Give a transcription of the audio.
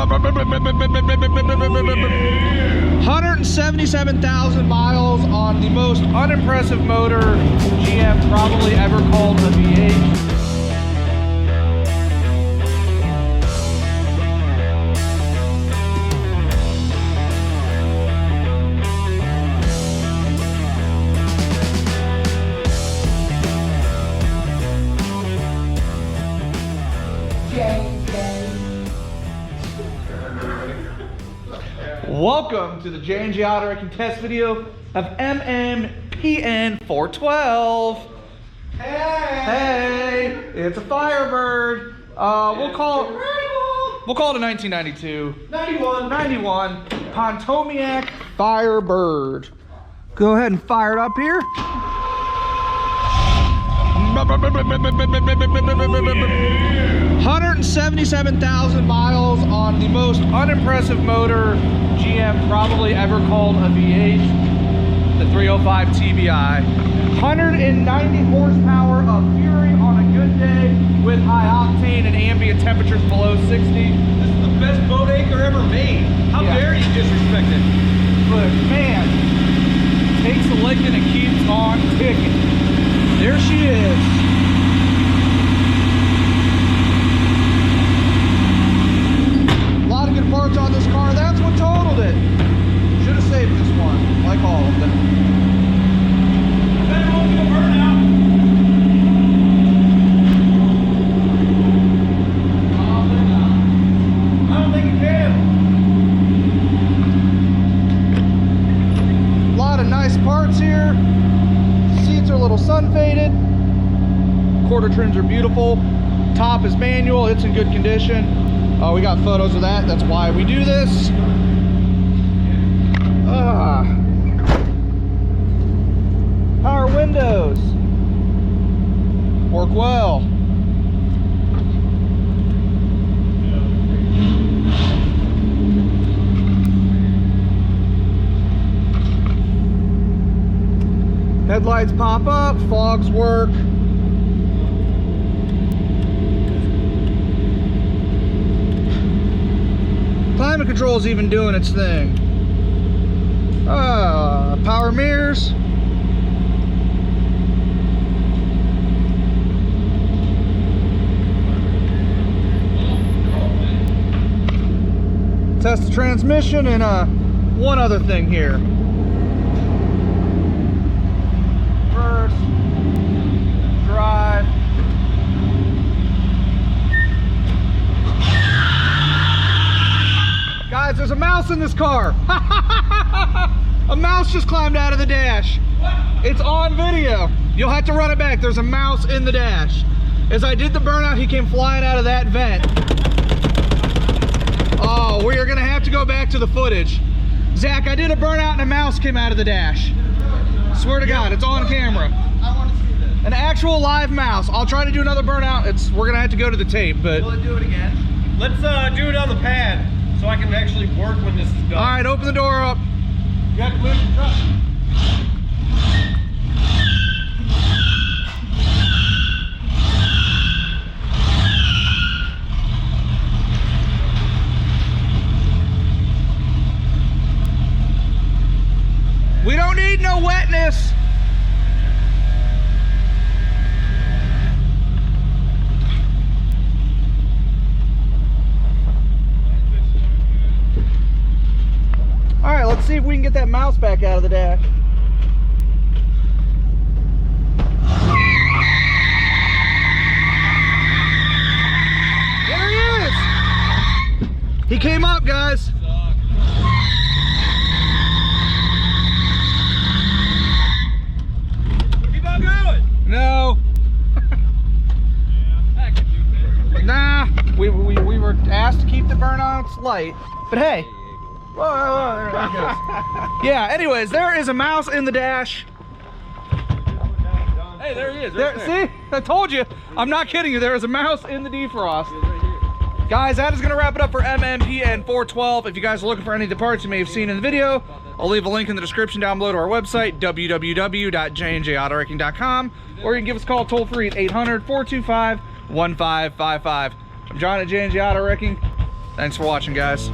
177,000 miles on the most unimpressive motor GM probably ever called a V8. Welcome to the J&J Auto Wrecking test video of MMPN412. Hey, it's a Firebird. We'll call it a 1992. 91 Pontiac Firebird. Go ahead and fire it up here. 177,000 miles on the most unimpressive motor GM probably ever called a V8, the 305 TBI. 190 horsepower of fury on a good day with high octane and ambient temperatures below 60. This is the best boat anchor ever made. How dare you disrespect it? But man, takes a licking and keeps on ticking. There she is. A lot of good parts on this car. That's what totaled it. Should have saved this one, like all of them. I bet it won't do a burnout. I don't think it can. A lot of nice parts here. Seats are a little sun faded. Quarter trims are beautiful. Top is manual. It's in good condition. We got photos of that. That's why we do this. Power windows work well. Headlights pop up, fogs work. Climate control is even doing its thing. Power mirrors. Test the transmission and one other thing here. First, drive. Guys, there's a mouse in this car. A mouse just climbed out of the dash. What? It's on video. You'll have to run it back. There's a mouse in the dash. As I did the burnout, he came flying out of that vent. Oh, we are gonna have to go back to the footage. Zach, I did a burnout and a mouse came out of the dash. Swear to God, it's on camera. I want to see this. An actual live mouse. I'll try to do another burnout. We're gonna have to go to the tape, but. Will it do it again? Let's do it on the pad so I can actually work when this is done. All right, open the door up. You have to move the truck. We don't need no wetness. All right, let's see if we can get that mouse back out of the dash. There he is. He came up, guys. Keep on going. No. I can do better. Nah. We were asked to keep the burnouts light, but hey. Whoa, there it goes. Yeah, anyways, there is a mouse in the dash. Hey, there he is. There, see? I told you. I'm not kidding you. There is a mouse in the defrost. Guys, that is going to wrap it up for MMPN412. If you guys are looking for any of the parts you may have seen in the video, I'll leave a link in the description down below to our website, www.jnjautorecking.com, or you can give us a call toll free at 800-425-1555. I'm John at J&J Auto Wrecking. Thanks for watching, guys.